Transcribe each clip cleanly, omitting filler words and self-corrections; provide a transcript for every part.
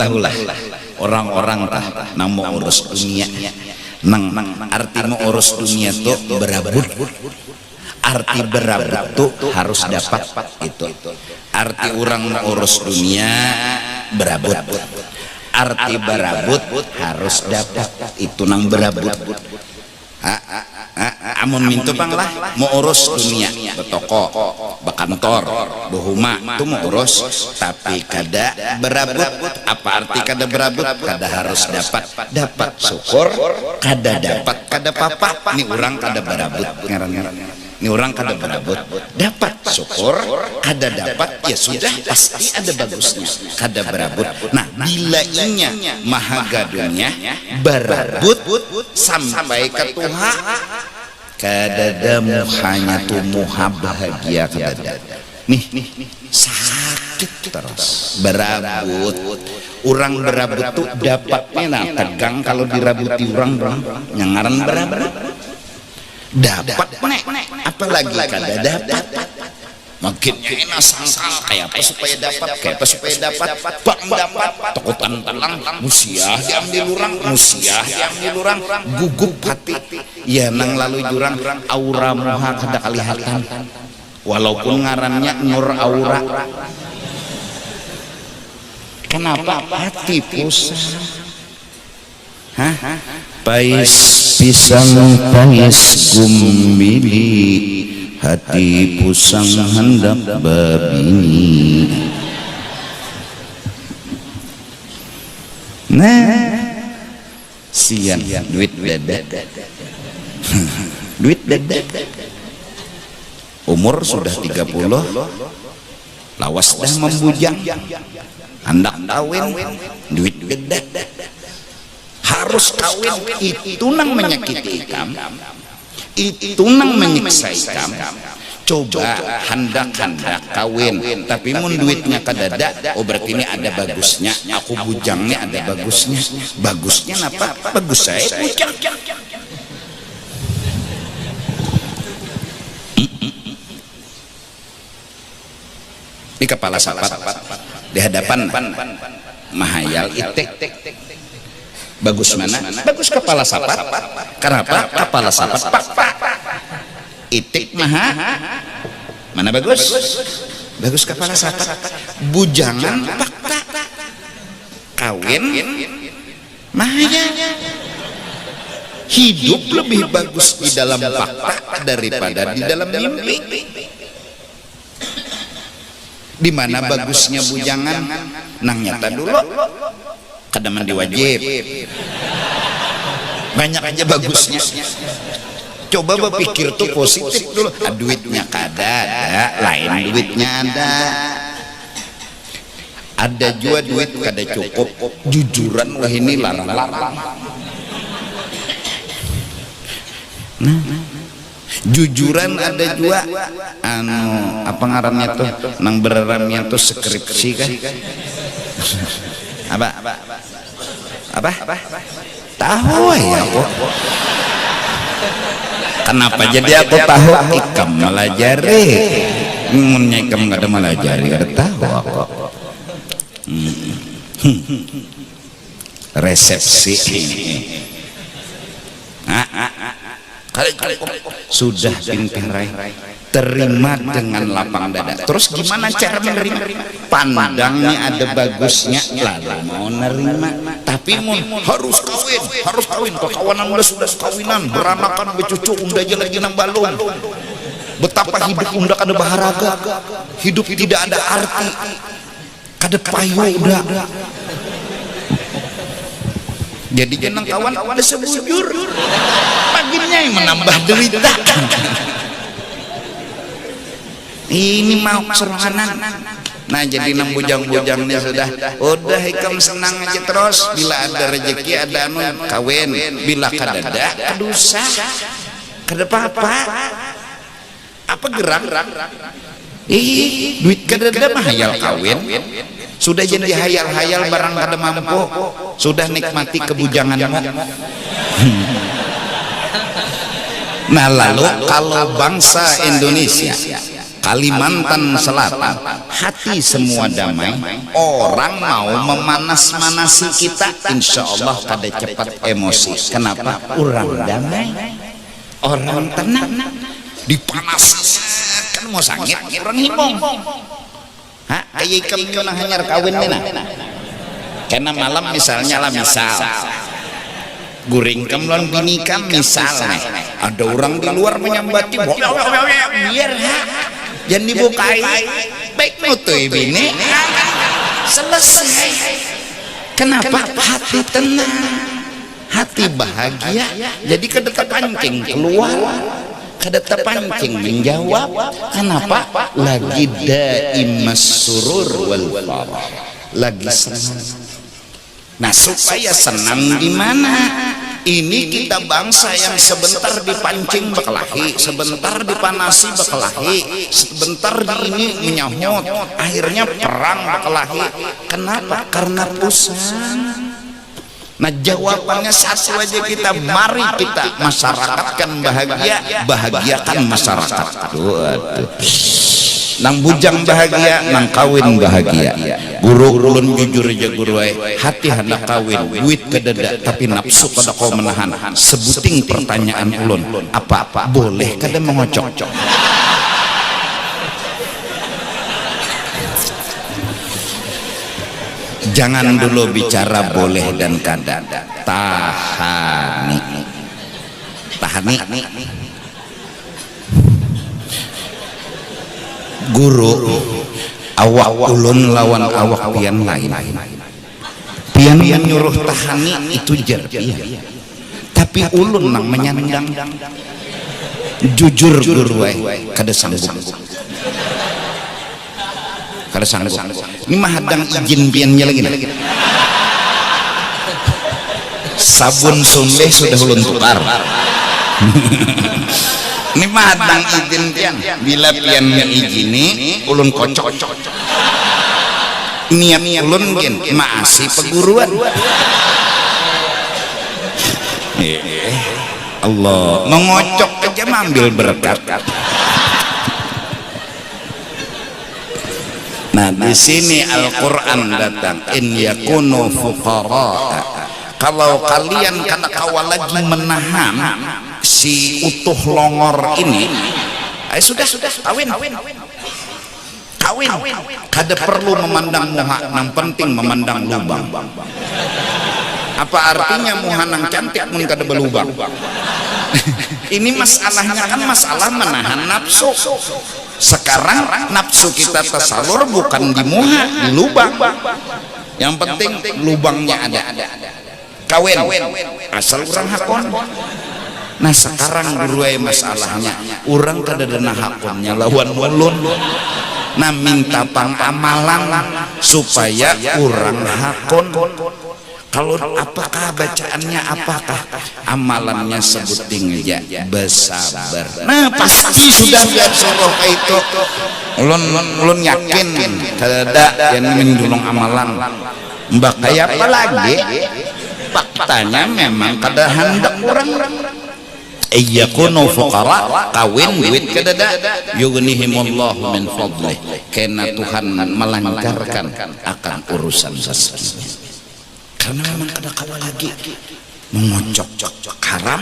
tahulah orang-orang tah nang mau urus dunia, nang arti mau urus dunia tuh berabut. Arti berabut tuh harus dapat itu. Arti orang mau urus dunia berabut. Arti berabut harus dapat itu nang berabut. Amun mintu bang lah mau urus dunia, betoko, bekantor, behuma itu mau urus, tapi kada berabut. Apa arti kada berabut? Kada harus dapat syukur, kada dapat kada papa. Ini orang kada berabut, ini orang kada berabut. Dapat syukur, kada dapat ya sudah pasti ada bagusnya. Kada berabut. Nah bila inya mahagadunya berabut sampai ke Tuhan. Kadadamu hanya tumuha bahagia kadada. Nih sakit terus berabut. Orang berabut tuh dapatnya nah tegang kalau dirabuti orang nyangaran berabut. Dapat nek apalagi kada dapat. Makinnya enak sangkal kayak apa supaya dapat bang dapat takutan talang musiah diambil orang gugup hati ya nang lalu jurang aura muha kada kalihatan walaupun ngarannya nur aura. Kenapa hati pusing? Pais pisang pais gumili, hati pusang hendak babini. Nah siang duit dadat duit dadat umur sudah 30 lawas dah membujang hendak kawin duit dadat harus kawin itu nang menyakiti ikam, itu nang menyiksa ikam. Coba hendak kawin tapi mun duitnya kadada, oh berarti ini ada bagusnya, aku bujangnya ada bagusnya napa? Bagus saya bujang. Di kepala sapat di hadapan mahayal itik. Bagus mana? Bagus kepala sapat. Kenapa? Kepala sapat pak. Itik maha. Mana bagus? Bagus kepala sapat. Bujangan pak. Kawin mahaya. Hidup lebih bagus di dalam fakta daripada di dalam mimpi. Di mana bagusnya bujangan? Nang nyata dulu. Kada mandi wajib, banyak aja bagusnya. Coba berpikir tuh positif dulu. Duitnya kada ada, lain duitnya ada juga duit kada cukup. Jujuran wah ini larang. Jujuran ada juga. Apa ngarannya tuh? Nang beraramnya tuh skripsi kan? Apa? Tahu ya aku. Kenapa jadi aku tahu? Ikam melajari. Munnya ikam nggak ada melajari, ada tahu aku. Resepsi ini. Kali sudah pintar terima dengan lapang dada. Terus gimana cara menerima? Pandangnya ada bagusnya lalu mau nerima. Tapi harus kawin. Kekawanan udah sudah kawinan, beranakan bercucu unda aja lagi nang balung. Betapa hidup unda kada baharaga, hidup tidak ada arti, kada payu udah. Jadi jenang kawan ada sebujur, baginya yang menambah derita. Ini mau serangan. Nah jadi nang bujang-bujangnya udah ikam senang aja terus. Bila ada rezeki ada kawin, bila kadada kadusa kada apa-apa. Apa gerak? Duit kadada mah hayal kawin. Sudah jadi hayal-hayal barang kada mampu. Sudah nikmati kebujanganmu. Nah lalu kalau bangsa Indonesia Kalimantan Selatan, hati semua damai. Orang mau memanas-manasi kita, insya Allah kada cepat emosi. Kenapa? Orang damai, orang tenang. Dipanas kan mau sangit, orang hibong. Hah? Kayak ikan kena hanyar kawin nena. Karena malam misalnya lah, misal guring kemlon bini kam misalnya ada orang di luar menyambati, biar jangan dibukai, baik nutui bini, selesai. Kenapa? Hati tenang, hati bahagia. Jadi kada terpancing keluar, kada terpancing menjawab. Kenapa? Lagi daimas surur wal farah, lagi senang. Nah, supaya senang di mana? Ini kita bangsa yang sebentar dipancing berkelahi, sebentar dipanasi berkelahi, sebentar di ini menyahut, akhirnya perang berkelahi. Kenapa? Karena pusing. Nah, jawabannya satu aja kita, mari kita masyarakatkan bahagia, bahagiakan masyarakat. Waduh. Nang bujang bahagia, nang kawin bahagia. Guru ulun jujur aja guru ay, hati hendak kawin, duit kedada, tapi nafsu kada kau menahan. Sebuting pertanyaan ulun, apa boleh kada mengocok? Jangan dulu bicara boleh dan kada. Tahani. Guru awak ulun lawan awak pian lain. Pian nyuruh tahani itu jar pian. Tapi ulun nang menyandang. Jujur guru kada sanggup. Kada sanggup. Ini mah hadang izin piannya lagi. Sabun sunleh sudah ulun tukar. Ini mah hadang izin pian. Bila pian izini ulun kocok. Niat ulun gen masih peguruan. Allah mengocok aja ambil berkat. Nah, di sini Al-Qur'an datang, in yakunu fuqara. Kalau kalian kata kawal lagi menahan si utuh longor ini, sudah kawin. Kada perlu memandang muha, yang penting memandang lubang. Apa artinya muha nang cantik mun kada belubang? Ini masalahnya kan masalah menahan nafsu. Sekarang nafsu kita tersalur bukan di muha, di lubang. Yang penting lubangnya ada. Kawin asal orang hakon. Nah, sekarang guru masalahnya orang kada dana hakonnya lawan ulun. Nah, minta pangamalan supaya orang hakon. Kalau apakah bacaannya, apakah amalannya, sebuting aja bersabar. Nah, pasti sudah biar suruh kayak itu. Ulun yakin kada yang menjulung amalan. Mbak kayak apa lagi? Faktanya memang kada hendak orang. Iyakunu fuqara, kawin duit kadada, yughnihimullahu min fadlih. Karena Tuhan melancarkan akan urusan rezekinya. Karena memang kada kawa lagi mengocok haram,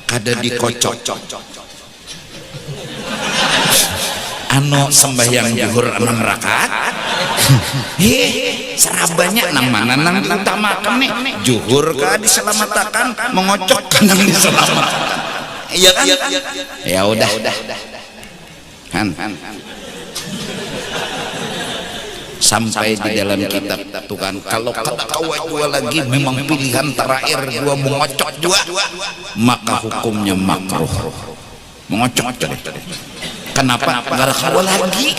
kada dikocok. Ano sembahyang zuhur 6 rakaat. Serabanya nang mana nang utamakan nih? Zuhur ka diselamatkan, mengocok nang diselamatkan. Iya kan? Ya udah. Han. Sampai di dalam kitab Tuhan, kalau kata kawa dua lagi memang pilihan terakhir dua mengocok dua, maka hukumnya makruh. Mengocok tadi. Kenapa? Gara kawa lagi.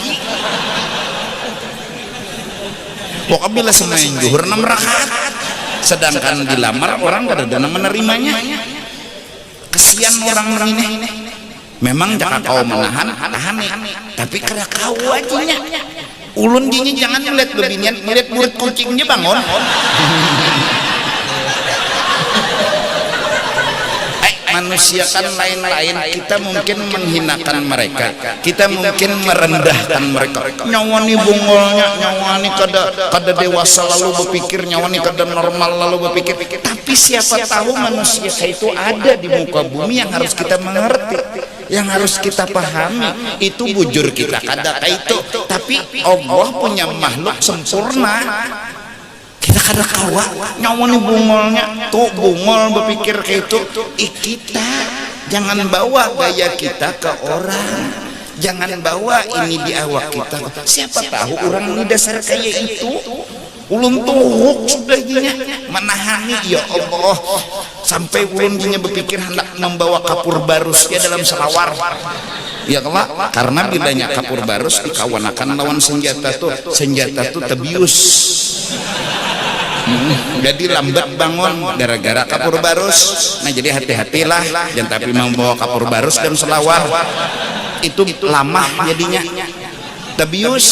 Pokoknya bila sembahyang zuhur 6 rakaat, sedangkan dilamar orang kada dana menerimanya. Kesian orang ini. Memang jangan kau menahan, tapi kada kau aja. Ulun gini jangan melihat lebihnya, melihat murid kucingnya bangun. manusia kan lain-lain, kita mungkin menghinakan mereka, kita mungkin merendahkan mereka. Nyawa nih bungolnya, nyawa nih kada dewasa lalu berpikir, nyawa nih kada normal lalu berpikir. Tapi siapa tahu manusia itu ada di muka bumi yang harus kita mengerti, yang harus kita pahami. Itu bujur kita kada itu, tapi Allah punya makhluk sempurna. Kita kada kawa nyawa nih bungolnya tuh, bungol berpikir kayak itu. Kita jangan bawa gaya kita ke orang, jangan bawa ini di awak kita. Siapa tahu orang ini dasar kayak itu. Ulun tuhuk sudah jinya menahani, ya Allah, sampai ulun jinya berpikir hendak membawa kapur barus dia dalam selawar. Ya kelak, karena bilanya kapur barus dikawanakan lawan senjata tuh tebius. Jadi lambat bangun gara-gara kapur barus. Nah jadi hati-hatilah, jangan tapi membawa kapur barus dan selawar itu lama jadinya tebius.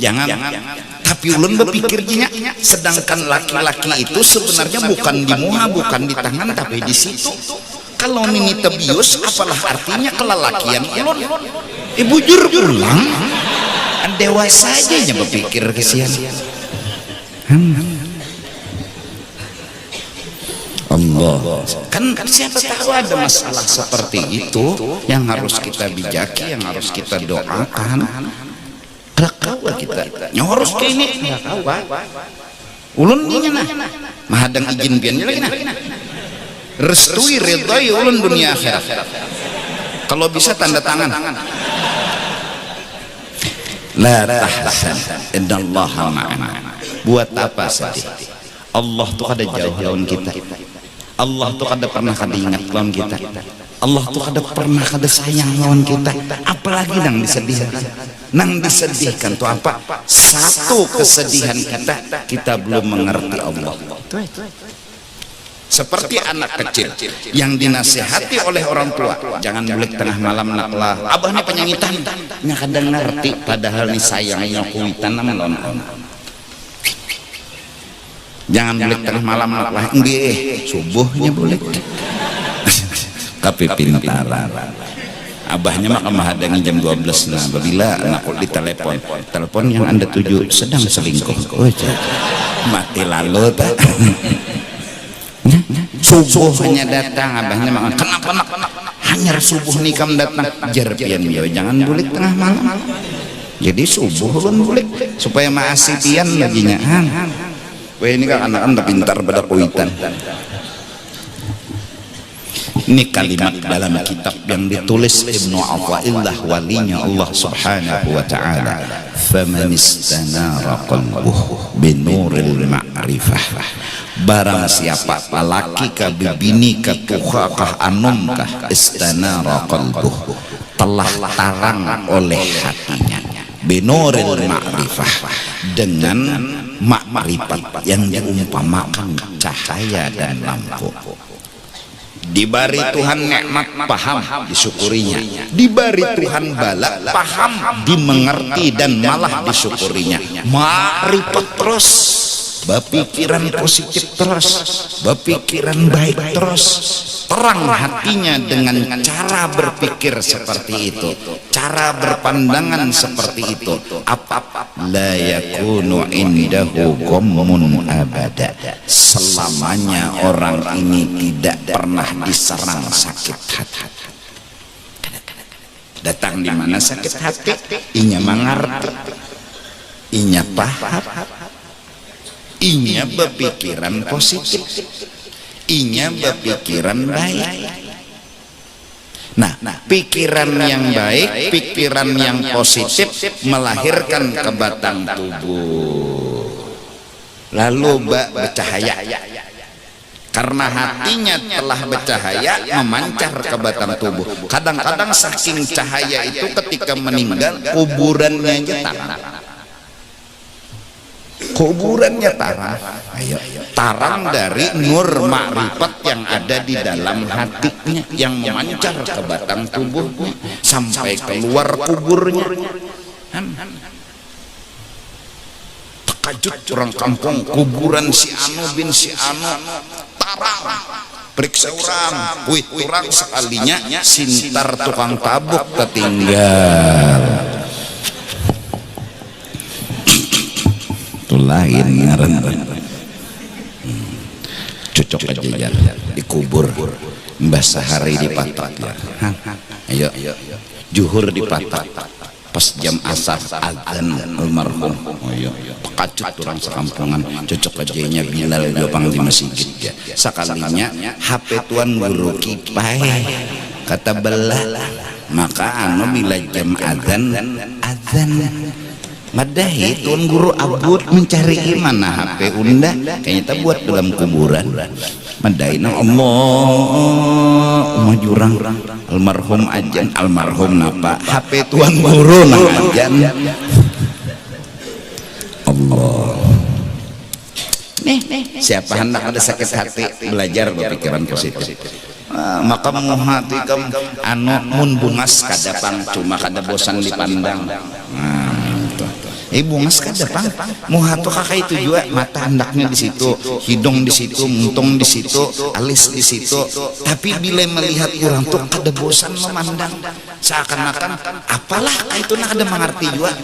Jangan. Tapi ulun berpikir jinya, sedangkan laki-laki itu sebenarnya bukan di muha, bukan di tangan, tapi di situ. Kalau ini tebius, apalah artinya kelelakian ulun? Bujur pulang. Dewasa aja yang berpikir kesian. Allah kan siapa tahu ada masalah seperti itu yang harus kita bijaki, yang harus kita doakan. Kawa kita nyoros ke ini kawa ulun dinya nah mahadang izin bian lagi nah restui ridhoi ulun dunia akhirat. Kalau bisa tanda tangan. La tahzan innallaha ma'ana. Buat apa sedih? Allah tuh kada jauh lawan kita. Allah tuh kada pernah kada ingat lawan kita. Allah tuh kada pernah kada sayang lawan kita. Apalagi nang disedihkan. Nang disedihkan tuh apa? Satu kesedihan kita belum mengerti Allah. Seperti anak kecil yang dinasihati oleh orang tua, jangan bulik tengah malam naklah abah nih penyangitan nya kadang ngerti, padahal nih sayangnya kuitan namun jangan bulik tengah malam naklah nggih subuhnya bulik. Tapi pintaran abahnya maka mahadangi jam 12. Nah bila anakku ditelepon yang anda tuju sedang selingkuh, mati lalu tak. Subuh hanya datang, abahnya makan kenapa hanya subuh nikam datang jerpian yo, jangan bulik tengah malam. Jadi subuh ulun bulik supaya maasipian laginya. Wah ini kan anak-anak pintar pada kuitan. Ini kalimat dalam kitab yang ditulis Ibnu Athaillah, walinya Allah Subhanahu wa ta'ala. Faman istanara qalbuhu binuril ma'rifah. Barang siapa laki ka bibini ka tuha kah anum kah istanara qalbuhu, telah tarang oleh hatinya binuril ma'rifah, dengan makrifat yang diumpamakan cahaya dan lampu. Diberi Tuhan nikmat paham disyukurinya, diberi Tuhan bala paham dimengerti dan malah disyukurinya. Makrifat terus, berpikiran positif terus, berpikiran baik terus, terang hatinya dengan cara berpikir seperti itu, cara berpandangan seperti itu. Apa la yakunu indahu ghammun abada, selamanya orang ini tidak pernah diserang sakit hati. Datang di mana sakit hati, inya mengerti, inya paham, inya berpikiran positif, inya berpikiran baik. Nah, pikiran yang baik, pikiran yang positif melahirkan ke batang tubuh, lalu bercahaya. Karena hatinya telah bercahaya, memancar ke batang tubuh. Kadang-kadang saking cahaya itu ketika meninggal kuburannya tarang. Kuburannya tarang. Ayo, tarang dari nur makrifat yang ada di dalam hatinya, yang memancar ke batang tubuhnya sampai keluar kuburnya. Terkejut orang kampung, kuburan si Anu bin si Anu tarang periksa orang, wih orang sekalinya sintar tukang tabuk tertinggal. Itu lain ngaran. Cocok aja ya, dikubur Mbah Sahari di Patak ya. Ayo, juhur di Patak. Pas jam asar azan almarhum. Oh iya, pekacut orang sekampungan. Cocok aja nya Bilal jopang di masjid ya. Sekalinya HP tuan guru kipai kata belah, maka anu bila jam azan madahi tuan guru abut mencari mana HP unda kayaknya tak buat dalam kuburan. Madahi nang Allah jurang almarhum ajan almarhum napa HP tuan guru nang ajan Allah. Nih siapa hendak ada sakit hati belajar berpikiran positif. Maka menghati kam anu mun bungas kadapang cuma kada bosan dipandang. Bungas kadapang muhatu kakak itu juga mata hendaknya di situ, hidung di situ, muntung di situ, alis di situ. Tapi bila melihat orang tuh kada bosan memandang, seakan-akan apalah itu nak ada mengerti juga.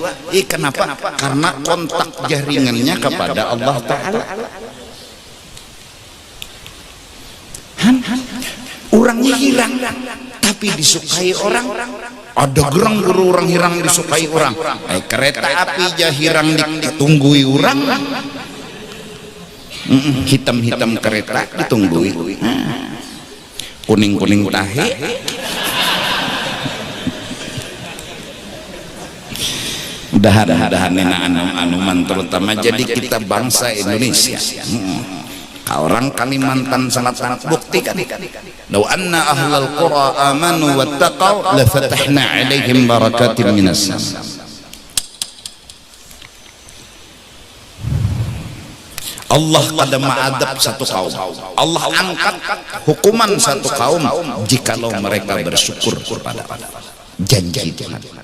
Kenapa? Karena kontak jaringannya kepada Allah Ta'ala. Orangnya hilang tapi disukai orang. Ada gerang guru orang hirang disukai orang. Kereta api aja hirang ditunggui orang. Hitam-hitam kereta ditunggui. Kuning-kuning tahe. Mudah-mudahan anu-anuman terutama jadi kita bangsa Indonesia. Orang Kalimantan Selatan buktikan law anna ahlal qura amanu wattaqau la fatahna alaihim barakatin minas sama. Allah kada mengadab satu kaum, Allah angkat hukuman satu kaum jikalau mereka bersyukur kepada janji Tuhan.